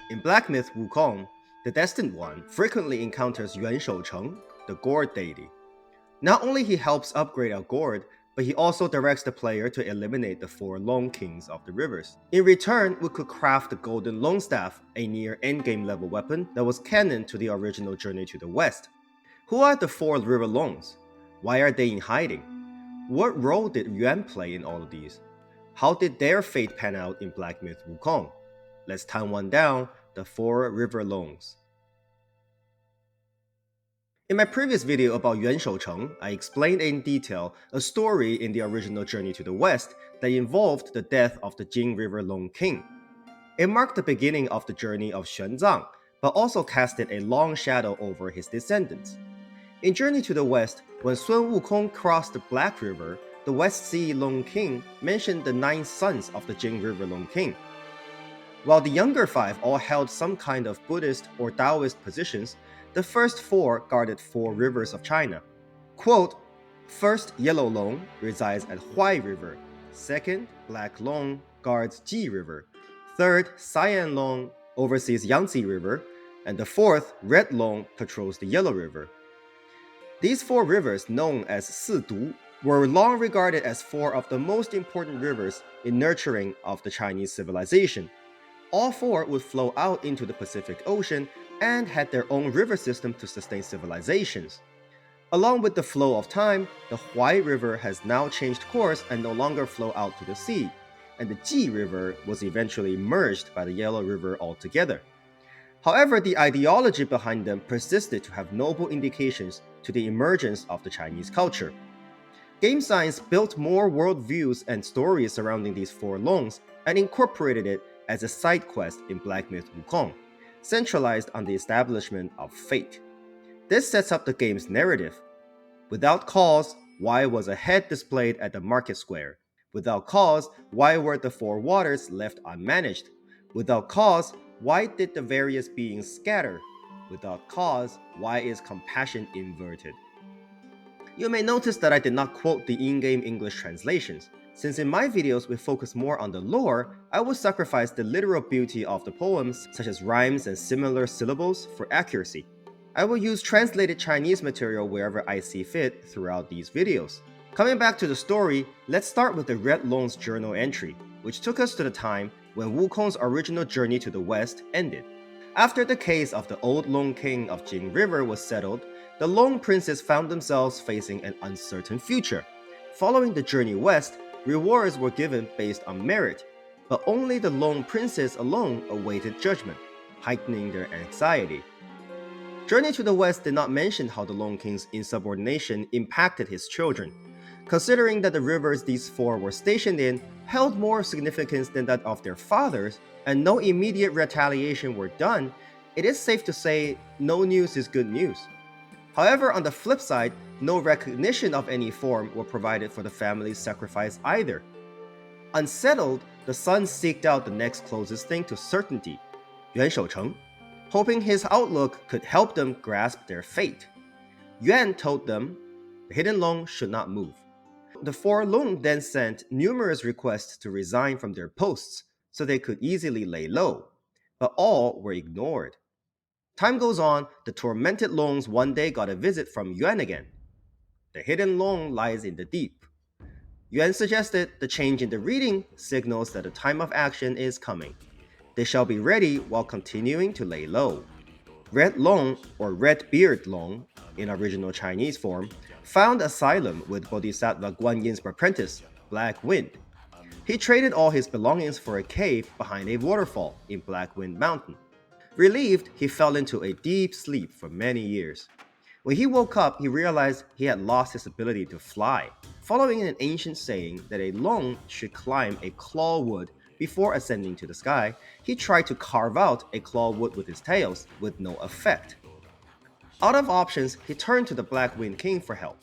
In Black Myth Wukong, the Destined One frequently encounters Yuan Shoucheng, the gourd deity. Not only he helps upgrade a gourd, but he also directs the player to eliminate the four Long Kings of the rivers. In return, we could craft the Golden Long Staff, a near endgame level weapon that was canon to the original Journey to the West. Who are the Four River Loongs? Why are they in hiding? What role did Yuan play in all of these? How did their fate pan out in Black Myth Wukong? Let's time one down, the Four River Loongs. In my previous video about Yuan Shoucheng, I explained in detail a story in the original Journey to the West that involved the death of the Jing River Long King. It marked the beginning of the journey of Xuanzang, but also casted a long shadow over his descendants. In Journey to the West, when Sun Wukong crossed the Black River, the West Sea Long King mentioned the 9 sons of the Jing River Long King. While the younger 5 all held some kind of Buddhist or Taoist positions, the first 4 guarded 4 rivers of China. Quote, first Yellow Long resides at Huai River, second Black Long guards Ji River, third Cyan Long oversees Yangtze River, and the fourth Red Long patrols the Yellow River. These 4 rivers, known as Sidu, were long regarded as 4 of the most important rivers in nurturing of the Chinese civilization. All 4 would flow out into the Pacific Ocean and had their own river system to sustain civilizations. Along with the flow of time, the Huai River has now changed course and no longer flow out to the sea, and the Ji River was eventually merged by the Yellow River altogether. However, the ideology behind them persisted to have noble indications to the emergence of the Chinese culture. Game Science built more worldviews and stories surrounding these 4 Longs and incorporated it as a side quest in Black Myth Wukong, centralized on the establishment of fate. This sets up the game's narrative. Without cause, why was a head displayed at the market square? Without cause, why were the 4 waters left unmanaged? Without cause, why did the various beings scatter? Without cause, why is compassion inverted? You may notice that I did not quote the in-game English translations. Since in my videos we focus more on the lore, I will sacrifice the literal beauty of the poems, such as rhymes and similar syllables, for accuracy. I will use translated Chinese material wherever I see fit throughout these videos. Coming back to the story, let's start with the Red Long's journal entry, which took us to the time when Wukong's original journey to the west ended. After the case of the old Long King of Jing River was settled, the Long princes found themselves facing an uncertain future. Following the journey west, rewards were given based on merit, but only the Long princes alone awaited judgment, heightening their anxiety. Journey to the West did not mention how the Long King's insubordination impacted his children. Considering that the rivers these 4 were stationed in held more significance than that of their fathers, and no immediate retaliation were done, it is safe to say no news is good news. However, on the flip side, no recognition of any form were provided for the family's sacrifice either. Unsettled, the sons seeked out the next closest thing to certainty, Yuan Shoucheng, hoping his outlook could help them grasp their fate. Yuan told them the Hidden Long should not move. The 4 Loong then sent numerous requests to resign from their posts so they could easily lay low, but all were ignored. Time goes on, the tormented Longs one day got a visit from Yuan again. The Hidden Long lies in the deep. Yuan suggested the change in the reading signals that the time of action is coming. They shall be ready while continuing to lay low. Red Long, or Red Beard Long, in original Chinese form, found asylum with Bodhisattva Guan Yin's apprentice, Black Wind. He traded all his belongings for a cave behind a waterfall in Black Wind Mountain. Relieved, he fell into a deep sleep for many years. When he woke up, he realized he had lost his ability to fly. Following an ancient saying that a Long should climb a claw wood before ascending to the sky, he tried to carve out a claw wood with his tails, with no effect. Out of options, he turned to the Black Wind King for help.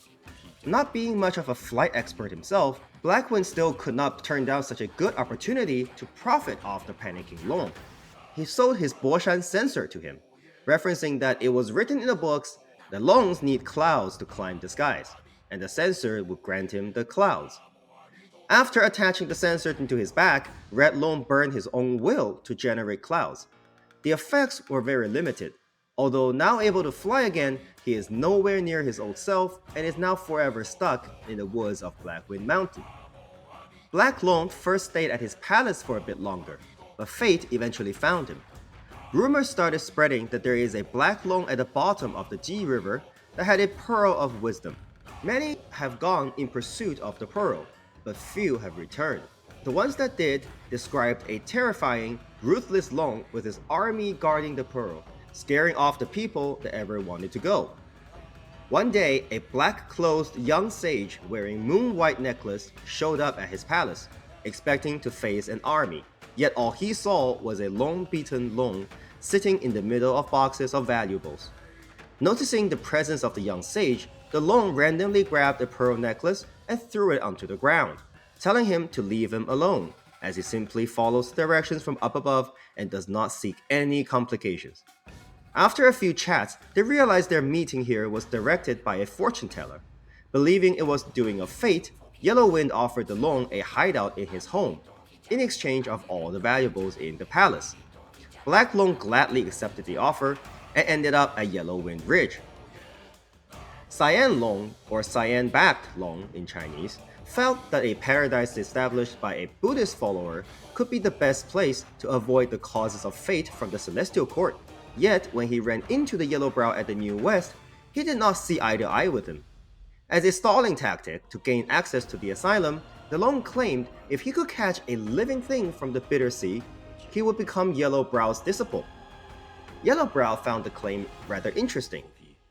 Not being much of a flight expert himself, Black Wind still could not turn down such a good opportunity to profit off the panicking Long. He sold his Boshan censer to him, referencing that it was written in the books that Longs need clouds to climb the skies, and the censer would grant him the clouds. After attaching the censer into his back, Red Long burned his own will to generate clouds. the effects were very limited. Although now able to fly again, he is nowhere near his old self and is now forever stuck in the woods of Blackwind Mountain. Black Loong first stayed at his palace for a bit longer, but fate eventually found him. Rumors started spreading that there is a Black Loong at the bottom of the Ji River that had a pearl of wisdom. Many have gone in pursuit of the pearl, but few have returned. The ones that did described a terrifying, ruthless Loong with his army guarding the pearl, scaring off the people that ever wanted to go. One day, a black-clothed young sage wearing moon-white necklace showed up at his palace, expecting to face an army. Yet all he saw was a long-beaten Loong sitting in the middle of boxes of valuables. Noticing the presence of the young sage, the Loong randomly grabbed the pearl necklace and threw it onto the ground, telling him to leave him alone, as he simply follows directions from up above and does not seek any complications. After a few chats, they realized their meeting here was directed by a fortune teller. Believing it was doing of fate, Yellow Wind offered the Loong a hideout in his home, in exchange of all the valuables in the palace. Black Loong gladly accepted the offer and ended up at Yellow Wind Ridge. Cyan Loong, or Cyan-backed Loong in Chinese, felt that a paradise established by a Buddhist follower could be the best place to avoid the causes of fate from the Celestial Court. Yet, when he ran into the Yellow Brow at the New West, he did not see eye to eye with him. As a stalling tactic to gain access to the asylum, the Loong claimed if he could catch a living thing from the Bitter Sea, he would become Yellow Brow's disciple. Yellow Brow found the claim rather interesting.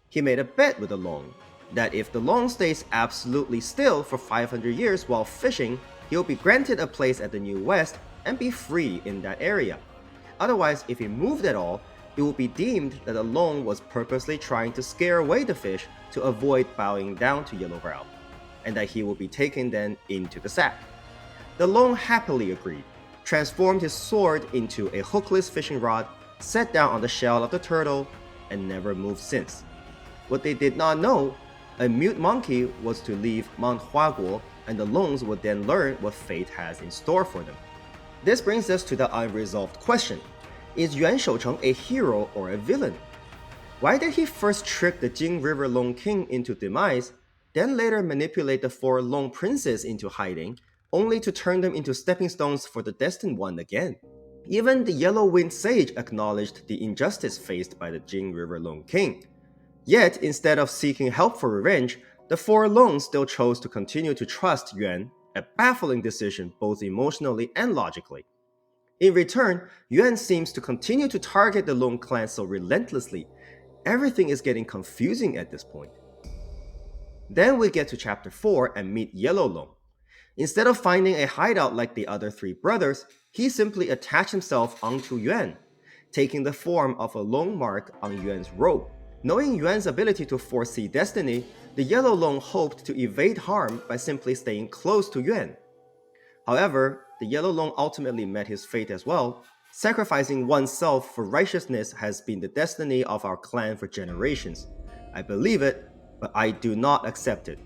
He made a bet with the Loong that if the Loong stays absolutely still for 500 years while fishing, he will be granted a place at the New West and be free in that area. Otherwise, if he moved at all, it would be deemed that the Loong was purposely trying to scare away the fish to avoid bowing down to Yellow Brow, and that he would be taken then into the sack. The Loong happily agreed, transformed his sword into a hookless fishing rod, sat down on the shell of the turtle, and never moved since. What they did not know, a mute monkey was to leave Mount Huaguo, and the Loongs would then learn what fate has in store for them. This brings us to the unresolved question. Is Yuan Shoucheng a hero or a villain? Why did he first trick the Jing River Loong King into demise, then later manipulate the four Loong princes into hiding, only to turn them into stepping stones for the Destined One again? Even the Yellow Wind Sage acknowledged the injustice faced by the Jing River Loong King. Yet, instead of seeking help for revenge, the four Loong still chose to continue to trust Yuan, a baffling decision both emotionally and logically. In return, Yuan seems to continue to target the Loong clan so relentlessly. Everything is getting confusing at this point. Then we get to chapter 4 and meet Yellow Loong. Instead of finding a hideout like the other three brothers, he simply attached himself onto Yuan, taking the form of a Loong mark on Yuan's robe. Knowing Yuan's ability to foresee destiny, the Yellow Loong hoped to evade harm by simply staying close to Yuan. However, the Yellow Loong ultimately met his fate as well. Sacrificing oneself for righteousness has been the destiny of our clan for generations. I believe it, but I do not accept it.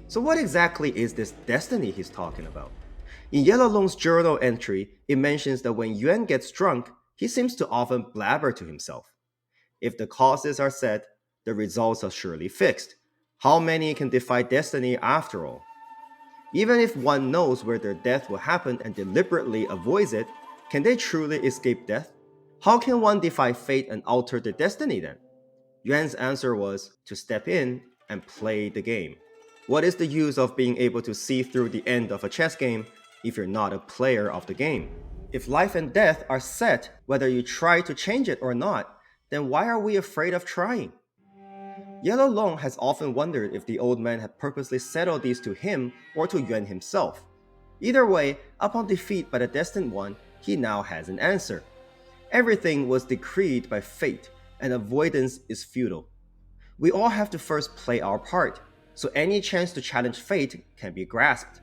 So what exactly is this destiny he's talking about? In Yellow Loong's journal entry, it mentions that when Yuan gets drunk, he seems to often blabber to himself. If the causes are set, the results are surely fixed. How many can defy destiny after all? Even if one knows where their death will happen and deliberately avoids it, can they truly escape death? How can one defy fate and alter their destiny then? Yuan's answer was to step in and play the game. What is the use of being able to see through the end of a chess game if you're not a player of the game? If life and death are set, whether you try to change it or not, then why are we afraid of trying? Yellow Loong has often wondered if the old man had purposely settled these to him or to Yuan himself. Either way, upon defeat by the Destined One, he now has an answer. Everything was decreed by fate, and avoidance is futile. We all have to first play our part, so any chance to challenge fate can be grasped.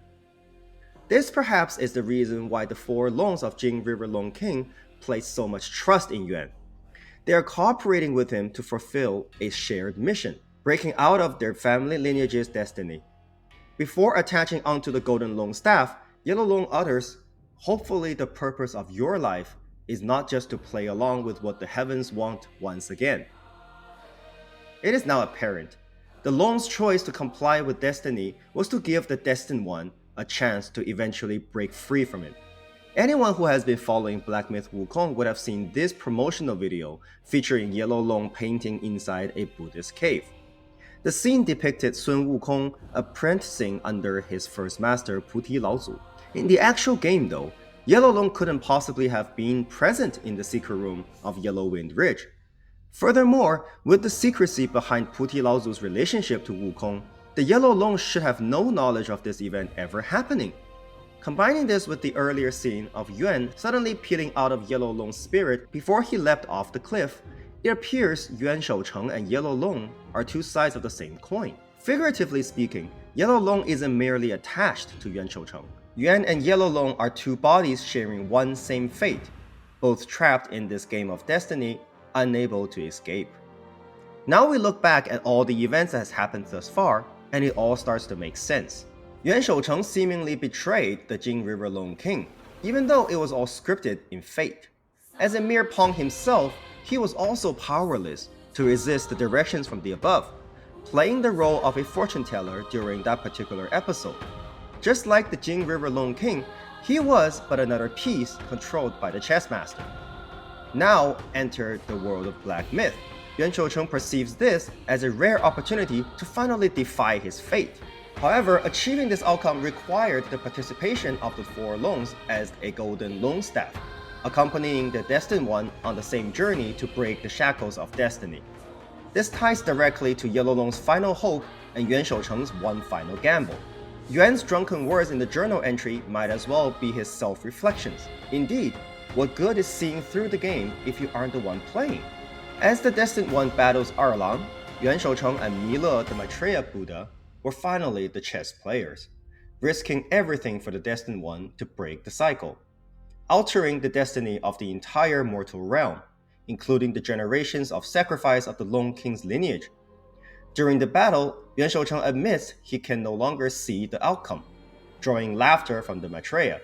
This perhaps is the reason why the four Loongs of Jing River Loong King place so much trust in Yuan. They are cooperating with him to fulfill a shared mission, breaking out of their family lineage's destiny. Before attaching onto the Golden Loong staff, Yellow Loong utters, "Hopefully the purpose of your life is not just to play along with what the heavens want once again. It is now apparent. The Loong's choice to comply with destiny was to give the Destined One a chance to eventually break free from it. Anyone who has been following Black Myth Wukong would have seen this promotional video featuring Yellow Loong painting inside a Buddhist cave. The scene depicted Sun Wukong apprenticing under his first master Puti Laozu. In the actual game though, Yellow Loong couldn't possibly have been present in the secret room of Yellow Wind Ridge. Furthermore, with the secrecy behind Puti Laozu's relationship to Wukong, the Yellow Loong should have no knowledge of this event ever happening. Combining this with the earlier scene of Yuan suddenly peeling out of Yellow Loong's spirit before he leapt off the cliff, it appears Yuan Shoucheng and Yellow Loong are two sides of the same coin. Figuratively speaking, Yellow Loong isn't merely attached to Yuan Shoucheng. Yuan and Yellow Loong are two bodies sharing one same fate, both trapped in this game of destiny, unable to escape. Now we look back at all the events that has happened thus far, and it all starts to make sense. Yuan Shoucheng seemingly betrayed the Jing River Loong King, even though it was all scripted in fate. As a mere pawn himself, he was also powerless to resist the directions from the above, playing the role of a fortune teller during that particular episode. Just like the Jing River Loong King, he was but another piece controlled by the chess master. Now enter the world of Black Myth. Yuan Shoucheng perceives this as a rare opportunity to finally defy his fate. However, achieving this outcome required the participation of the Four Loongs as a golden Loong staff, accompanying the Destined One on the same journey to break the shackles of destiny. This ties directly to Yellow Loong's final hope and Yuan Shoucheng's one final gamble. Yuan's drunken words in the journal entry might as well be his self-reflections. Indeed, what good is seeing through the game if you aren't the one playing? As the Destined One battles Erlang, Yuan Shoucheng and Mile the Maitreya Buddha were finally the chess players, risking everything for the Destined One to break the cycle, altering the destiny of the entire mortal realm, including the generations of sacrifice of the Loong King's lineage. During the battle, Yuan Shoucheng admits he can no longer see the outcome, drawing laughter from the Maitreya.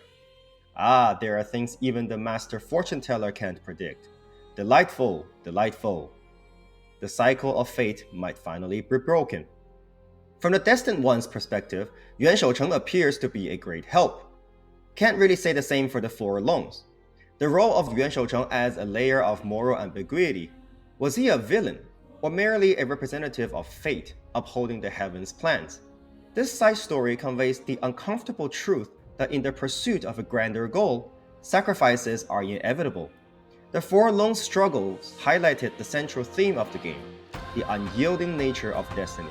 Ah, there are things even the master fortune teller can't predict. Delightful, delightful. The cycle of fate might finally be broken. From the Destined One's perspective, Yuan Shoucheng appears to be a great help. Can't really say the same for the Four Loongs. The role of Yuan Shoucheng adds a layer of moral ambiguity. Was he a villain, or merely a representative of fate upholding the heaven's plans? This side story conveys the uncomfortable truth that in the pursuit of a grander goal, sacrifices are inevitable. The Four Loongs' struggles highlighted the central theme of the game, the unyielding nature of destiny.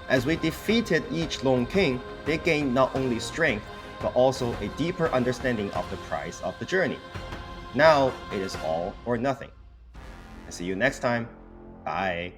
As we defeated each Loong King, they gained not only strength, but also a deeper understanding of the price of the journey. Now, it is all or nothing. I'll see you next time. Bye.